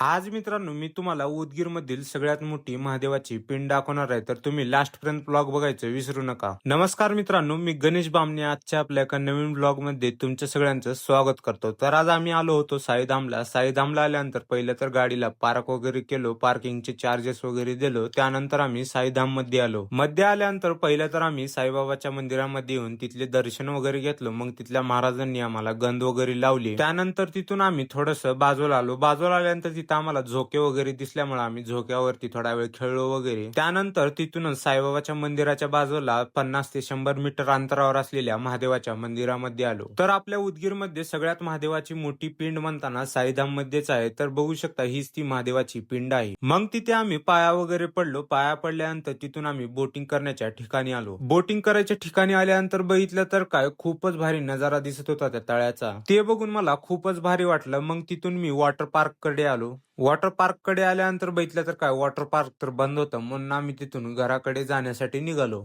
आज मित्रांनो मी तुम्हाला उदगीर मधील सगळ्यात मोठी महादेवाची पिंड दाखवणार आहे, तर तुम्ही लास्ट पर्यंत ब्लॉग बघायचं विसरू नका. नमस्कार मित्रांनो, मी गणेश बामणे आजच्या आपल्या एका नवीन ब्लॉग मध्ये तुमच्या सगळ्यांचं स्वागत करतो. तर आज आम्ही आलो होतो साईधामला. साईधामला आल्यानंतर पहिलं तर गाडीला पार्क वगैरे केलो, पार्किंगचे चार्जेस वगैरे दिलो. त्यानंतर आम्ही साईधाम मध्ये आलो. मध्ये आल्यानंतर पहिलं तर आम्ही साईबाबाच्या मंदिरामध्ये येऊन तिथले दर्शन वगैरे घेतलं. मग तिथल्या महाराजांनी आम्हाला गंध वगैरे लावली. त्यानंतर तिथून आम्ही थोडस बाजूला आलो. बाजूला आल्यानंतर तिथं आम्हाला झोके वगैरे दिसल्यामुळे आम्ही झोक्यावरती थोडा वेळ खेळलो वगैरे. त्यानंतर तिथूनच साईबाबाच्या मंदिराच्या बाजूला 50 ते 100 मीटर अंतरावर असलेल्या महादेवाच्या मंदिरामध्ये आलो. तर आपल्या उदगीर मध्ये सगळ्यात महादेवाची मोठी पिंड म्हणताना साईधाम मध्येच आहे. तर बघू शकता हीच ती महादेवाची पिंड आहे. मग तिथे आम्ही पाया वगैरे पडलो. पाया पडल्यानंतर तिथून आम्ही बोटिंग करण्याच्या ठिकाणी आलो. बोटिंग करायच्या ठिकाणी आल्यानंतर बघितलं तर काय खूपच भारी नजारा दिसत होता त्या तळ्याचा. ते बघून मला खूपच भारी वाटलं. मग तिथून मी वॉटर पार्क कडे आलो. वॉटर पार्क कडे आल्यानंतर बघितलं तर काय वॉटर पार्क तर बंद होतं, म्हणून आम्ही तिथून घराकडे जाण्यासाठी निघालो.